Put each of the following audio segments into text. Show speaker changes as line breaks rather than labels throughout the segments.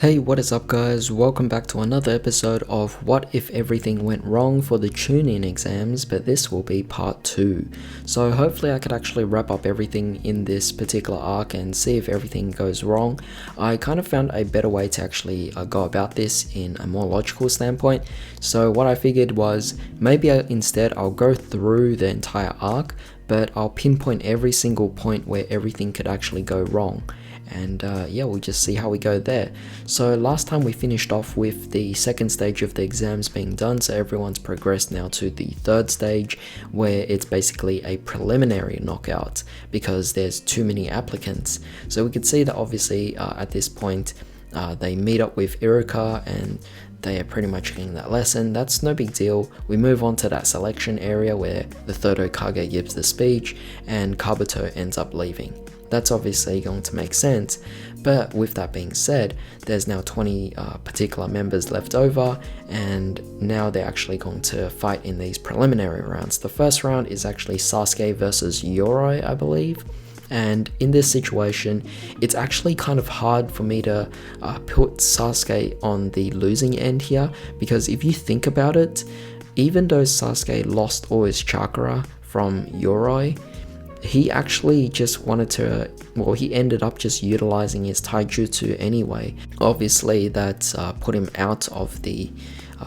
Hey, what is up guys? Welcome back to another episode of What If Everything Went Wrong for the Chunin exams, but this will be part 2. So hopefully I could actually wrap up everything in this particular arc and see if everything goes wrong. I kind of found a better way to actually go about this in a more logical standpoint. So what I figured was maybe instead I'll go through the entire arc, but I'll pinpoint every single point where everything could actually go wrong. And yeah, we'll just see how we go there. So last time we finished off with the second stage of the exams being done, so everyone's progressed now to the third stage, where it's basically a preliminary knockout because there's too many applicants. So we could see that obviously at this point they meet up with Iruka and they are pretty much getting that lesson. That's no big deal. We move on to that selection area where the third Hokage gives the speech and Kabuto ends up leaving. That's obviously going to make sense, but with that being said, there's now 20 particular members left over, and now they're actually going to fight in these preliminary rounds. The first round is actually Sasuke versus Yoroi, I believe. And in this situation, it's actually kind of hard for me to put Sasuke on the losing end here, because if you think about it, even though Sasuke lost all his chakra from Yoroi, he actually just wanted to, well, he ended up just utilizing his taijutsu anyway. Obviously, that put him out of the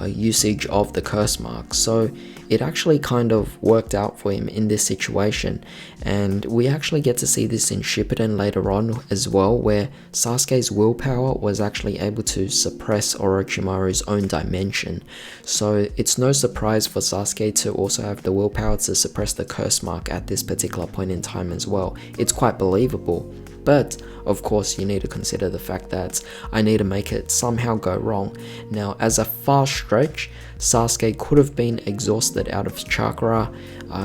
usage of the curse mark. So it actually kind of worked out for him in this situation, and we actually get to see this in Shippuden later on as well, where Sasuke's willpower was actually able to suppress Orochimaru's own dimension. So it's no surprise for Sasuke to also have the willpower to suppress the curse mark at this particular point in time as well. It's quite believable. But of course, you need to consider the fact that I need to make it somehow go wrong. Now, as a far stretch, Sasuke could have been exhausted out of chakra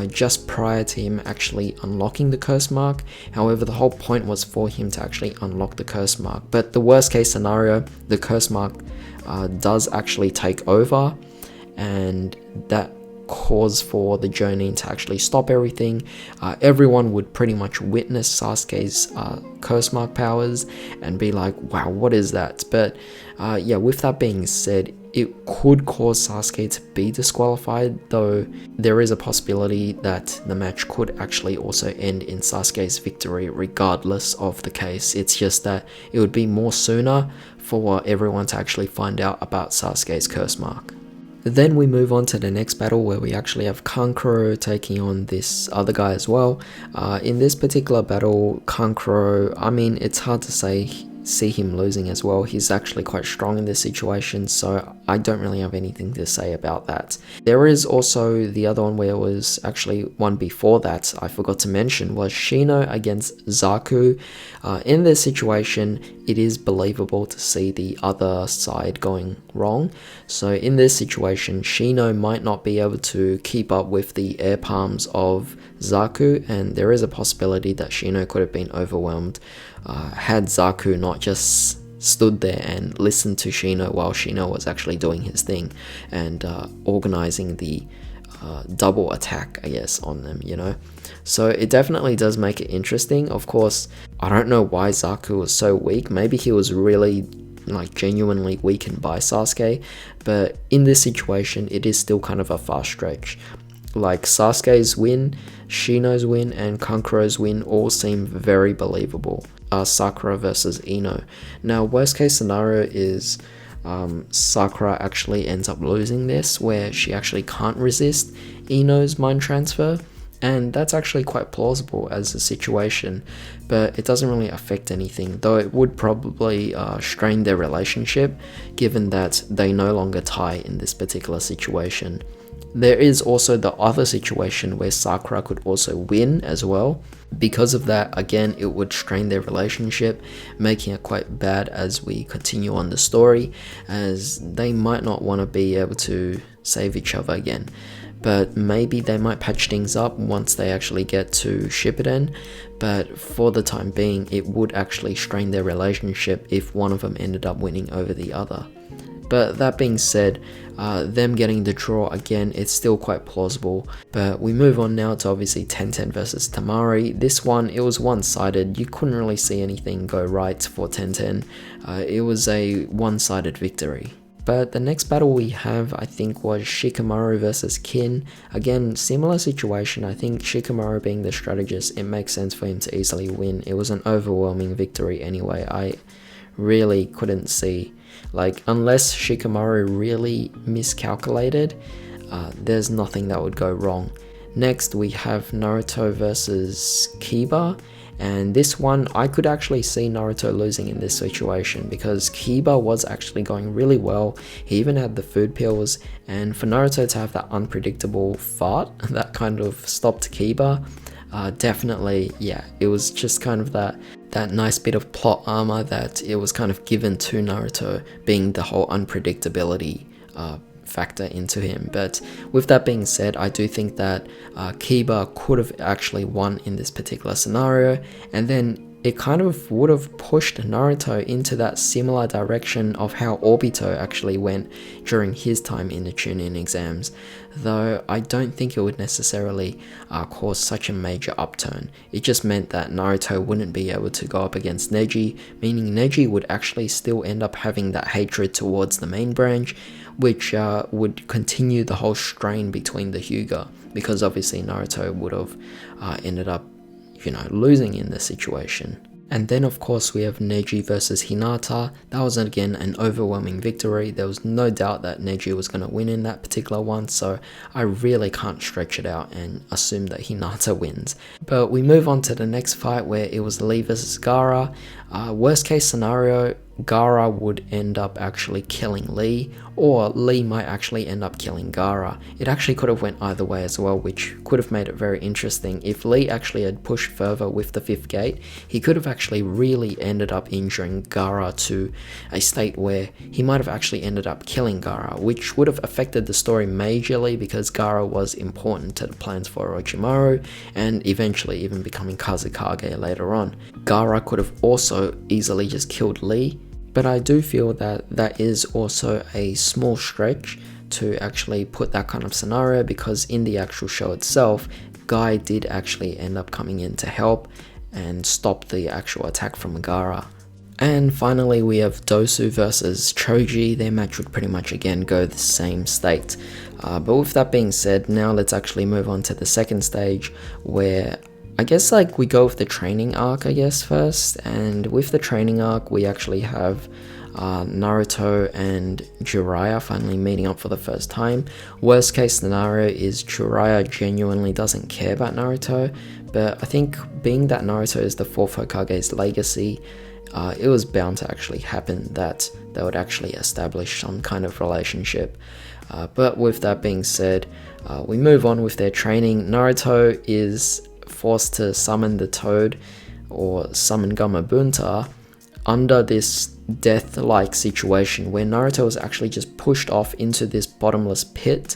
just prior to him actually unlocking the curse mark. However, the whole point was for him to actually unlock the curse mark. But the worst case scenario, the curse mark does actually take over, and that cause for the Jonin to actually stop everything. Everyone would pretty much witness Sasuke's curse mark powers and be like, wow, what is that? But yeah, with that being said, it could cause Sasuke to be disqualified, though there is a possibility that the match could actually also end in Sasuke's victory regardless of the case. It's just that it would be more sooner for everyone to actually find out about Sasuke's curse mark. Then we move on to the next battle, where we actually have Kankuro taking on this other guy as well. In this particular battle, Kankuro, I mean, it's hard to see him losing as well. He's actually quite strong in this situation, so I don't really have anything to say about that. There is also the other one where it was actually one before that I forgot to mention, was Shino against Zaku. In this situation, it is believable to see the other side going wrong. So in this situation, Shino might not be able to keep up with the air palms of Zaku, and there is a possibility that Shino could have been overwhelmed had Zaku not just stood there and listened to Shino while Shino was actually doing his thing and organizing the double attack, I guess, on them, you know. So it definitely does make it interesting. Of course, I don't know why Zaku was so weak. Maybe he was really genuinely weakened by Sasuke, but in this situation it is still kind of a far stretch. Like, Sasuke's win, Shino's win, and Kankuro's win all seem very believable. Sakura versus Ino. Now, worst case scenario is Sakura actually ends up losing this, where she actually can't resist Ino's mind transfer, and that's actually quite plausible as a situation, but it doesn't really affect anything, though it would probably strain their relationship, given that they no longer tie in this particular situation. There is also the other situation where Sakura could also win as well. Because of that, again, it would strain their relationship, making it quite bad as we continue on the story, as they might not want to be able to save each other again. But maybe they might patch things up once they actually get to Shippuden, but for the time being, it would actually strain their relationship if one of them ended up winning over the other. But that being said, them getting the draw again, it's still quite plausible. But we move on now to obviously Tenten versus Tamari. This one, it was one-sided. You couldn't really see anything go right for Tenten. It was a one-sided victory. But the next battle we have, I think, was Shikamaru versus Kin. Again, similar situation. I think Shikamaru being the strategist, it makes sense for him to easily win. It was an overwhelming victory anyway. I really couldn't see, like, unless Shikamaru really miscalculated, there's nothing that would go wrong. Next, we have Naruto versus Kiba. And this one, I could actually see Naruto losing in this situation because Kiba was actually going really well. He even had the food pills, and for Naruto to have that unpredictable fart that kind of stopped Kiba, definitely, yeah, it was just kind of that nice bit of plot armor that it was kind of given to Naruto, being the whole unpredictability factor into him. But with that being said, I do think that Kiba could have actually won in this particular scenario, and then it kind of would have pushed Naruto into that similar direction of how Obito actually went during his time in the Chunin exams, though I don't think it would necessarily cause such a major upturn. It just meant that Naruto wouldn't be able to go up against Neji, meaning Neji would actually still end up having that hatred towards the main branch, which would continue the whole strain between the Hyuga, because obviously Naruto would have ended up, losing in this situation. And then of course we have Neji versus Hinata. That was again an overwhelming victory. There was no doubt that Neji was going to win in that particular one, so I really can't stretch it out and assume that Hinata wins. But we move on to the next fight where it was Lee versus Gaara. Worst case scenario, Gaara would end up actually killing Lee, or Lee might actually end up killing Gaara. It actually could have went either way as well, which could have made it very interesting. If Lee actually had pushed further with the fifth gate, he could have actually really ended up injuring Gaara to a state where he might have actually ended up killing Gaara, which would have affected the story majorly because Gaara was important to the plans for Orochimaru and eventually even becoming Kazekage later on. Gaara could have also easily just killed Lee, but I do feel that that is also a small stretch to actually put that kind of scenario, because in the actual show itself, Guy did actually end up coming in to help and stop the actual attack from Gaara. And finally we have Dosu versus Choji. Their match would pretty much again go the same state. But with that being said, now let's actually move on to the second stage, where I guess like we go with the training arc first. And with the training arc we actually have Naruto and Jiraiya finally meeting up for the first time. Worst case scenario is Jiraiya genuinely doesn't care about Naruto, but I think being that Naruto is the fourth Hokage's legacy, it was bound to actually happen that they would actually establish some kind of relationship. But with that being said, we move on with their training. Naruto is forced to summon the Toad, or summon Gamabunta, under this death-like situation where Naruto was actually just pushed off into this bottomless pit,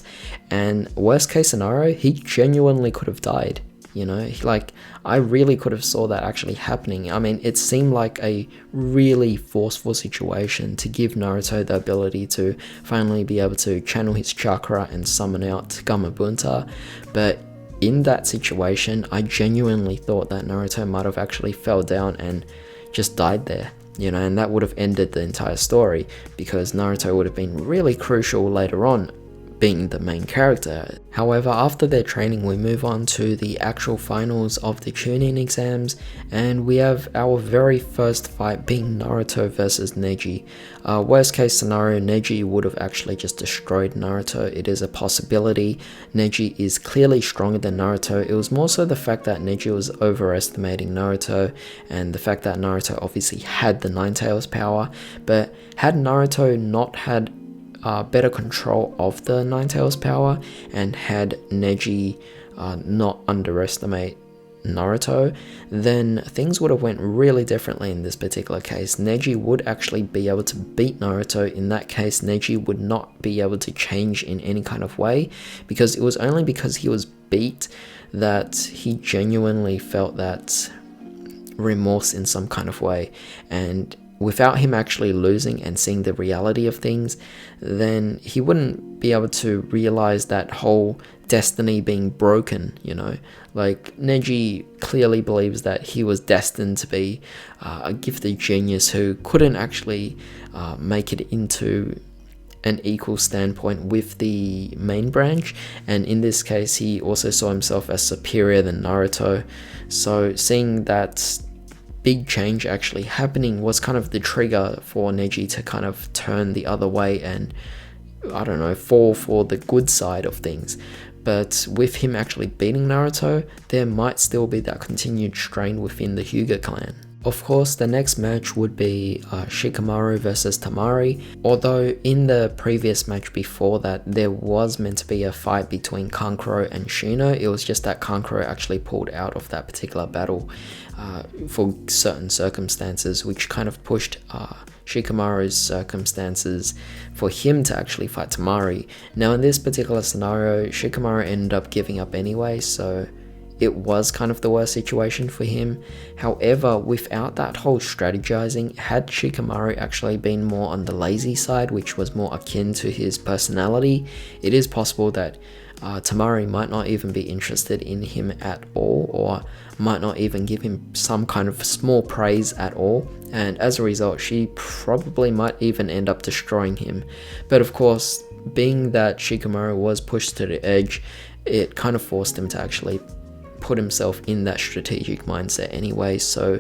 and worst case scenario, he genuinely could have died. Like, I really could have saw that actually happening. I mean, it seemed like a really forceful situation to give Naruto the ability to finally be able to channel his chakra and summon out Gamabunta, but in that situation, I genuinely thought that Naruto might have actually fell down and just died there, and that would have ended the entire story, because Naruto would have been really crucial later on, being the main character. However, after their training, we move on to the actual finals of the Chunin exams, and we have our very first fight being Naruto versus Neji. Worst case scenario, Neji would have actually just destroyed Naruto. It is a possibility. Neji is clearly stronger than Naruto. It was more so the fact that Neji was overestimating Naruto, and the fact that Naruto obviously had the Nine Tails power, but had Naruto not had better control of the Nine Tails power, and had Neji not underestimate Naruto, then things would have went really differently in this particular case. Neji would actually be able to beat Naruto. In that case, Neji would not be able to change in any kind of way, because it was only because he was beat that he genuinely felt that remorse in some kind of way. And without him actually losing and seeing the reality of things, then he wouldn't be able to realize that whole destiny being broken, you know. Like, Neji clearly believes that he was destined to be a gifted genius who couldn't actually make it into an equal standpoint with the main branch, and in this case he also saw himself as superior than Naruto. So seeing that big change actually happening was kind of the trigger for Neji to kind of turn the other way and, I don't know, fall for the good side of things. But with him actually beating Naruto, there might still be that continued strain within the Hyuga clan. Of course, the next match would be Shikamaru versus Temari, although in the previous match before that, there was meant to be a fight between Kankuro and Shino. It was just that Kankuro actually pulled out of that particular battle for certain circumstances, which kind of pushed Shikamaru's circumstances for him to actually fight Temari. Now in this particular scenario, Shikamaru ended up giving up anyway, so it was kind of the worst situation for him. However, without that whole strategizing, had Shikamaru actually been more on the lazy side, which was more akin to his personality, it is possible that Temari might not even be interested in him at all, or might not even give him some kind of small praise at all, and as a result she probably might even end up destroying him. But of course, being that Shikamaru was pushed to the edge, it kind of forced him to actually put himself in that strategic mindset anyway. So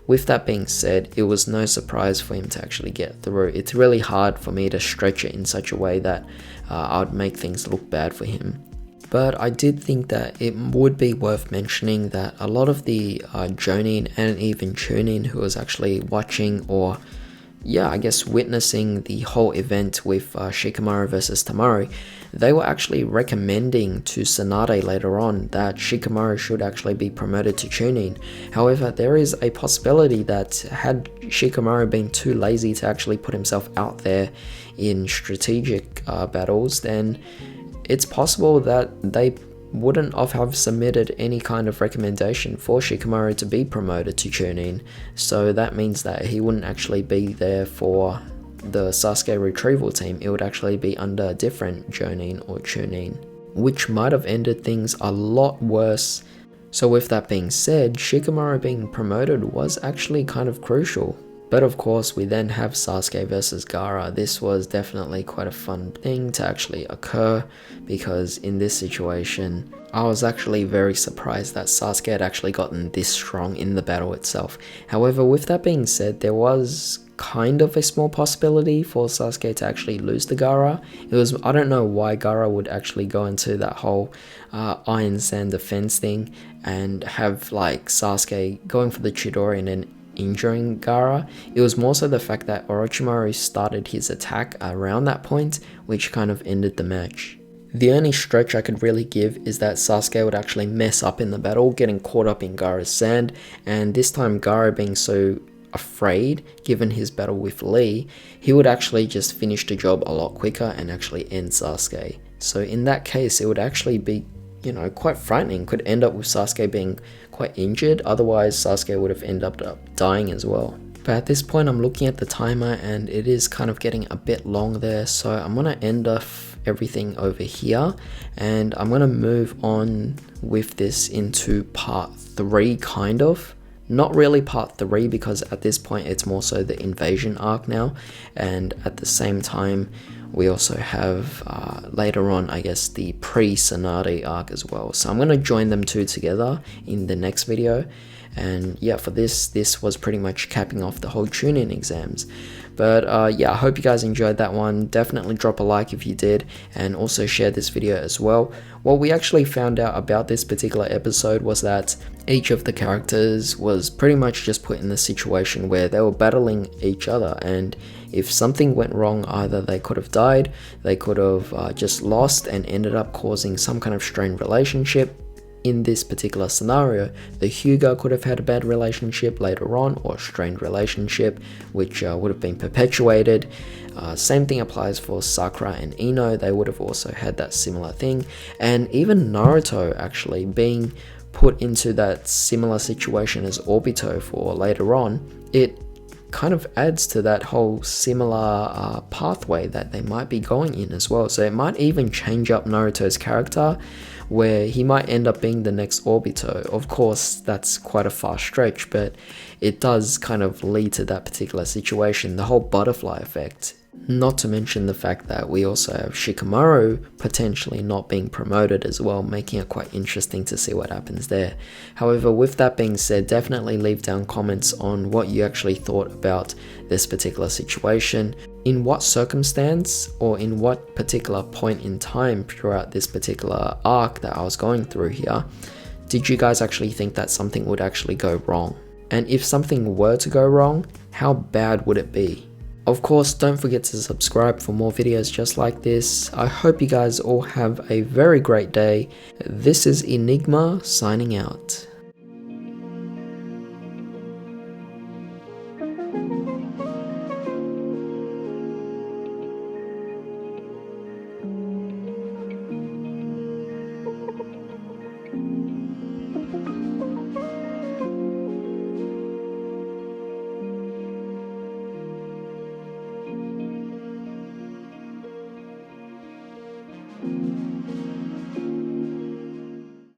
with that being said, it was no surprise for him to actually get through. It's really hard for me to stretch it in such a way that I would make things look bad for him. But I did think that it would be worth mentioning that a lot of the Jonin and even Chunin who was actually watching, or I guess witnessing the whole event with Shikamaru versus Temari, they were actually recommending to Tsunade later on that Shikamaru should actually be promoted to Chunin. However, there is a possibility that had Shikamaru been too lazy to actually put himself out there in strategic battles, then it's possible that they wouldn't have submitted any kind of recommendation for Shikamaru to be promoted to Chunin. So that means that he wouldn't actually be there for the Sasuke retrieval team. It would actually be under a different Jonin or Chunin, which might have ended things a lot worse. So with that being said, Shikamaru being promoted was actually kind of crucial. But of course, we then have Sasuke versus Gaara. This was definitely quite a fun thing to actually occur, because in this situation, I was actually very surprised that Sasuke had actually gotten this strong in the battle itself. However, with that being said, there was kind of a small possibility for Sasuke to actually lose to Gaara. I don't know why Gaara would actually go into that whole Iron Sand defense thing and have like Sasuke going for the Chidori and then injuring Gaara. It was more so the fact that Orochimaru started his attack around that point, which kind of ended the match. The only stretch I could really give is that Sasuke would actually mess up in the battle, getting caught up in Gaara's sand, and this time Gaara being so afraid, given his battle with Lee, he would actually just finish the job a lot quicker and actually end Sasuke. So in that case, it would actually be, quite frightening. Could end up with Sasuke being quite injured, otherwise Sasuke would have ended up dying as well. But at this point, I'm looking at the timer and it is kind of getting a bit long there, so I'm going to end off everything over here and I'm going to move on with this into part 3 kind of. Not really part 3, because at this point it's more so the invasion arc now, and at the same time we also have later on, I guess, the pre-Tsunade arc as well. So I'm going to join them two together in the next video. And for this was pretty much capping off the whole Chunin exams. But I hope you guys enjoyed that one. Definitely drop a like if you did, and also share this video as well. What we actually found out about this particular episode was that each of the characters was pretty much just put in the situation where they were battling each other, and if something went wrong, either they could have died, they could have just lost and ended up causing some kind of strained relationship. In this particular scenario, the Hyuga could have had a bad relationship later on, or a strained relationship, which would have been perpetuated. Same thing applies for Sakura and Ino. They would have also had that similar thing. And even Naruto actually being put into that similar situation as Obito for later on, it kind of adds to that whole similar pathway that they might be going in as well. So it might even change up Naruto's character, where he might end up being the next Obito. Of course, that's quite a far stretch, but it does kind of lead to that particular situation, the whole butterfly effect. Not to mention the fact that we also have Shikamaru potentially not being promoted as well, making it quite interesting to see what happens there. However, with that being said, definitely leave down comments on what you actually thought about this particular situation. In what circumstance or in what particular point in time throughout this particular arc that I was going through here, did you guys actually think that something would actually go wrong? And if something were to go wrong, how bad would it be? Of course, don't forget to subscribe for more videos just like this. I hope you guys all have a very great day. This is Enigma signing out.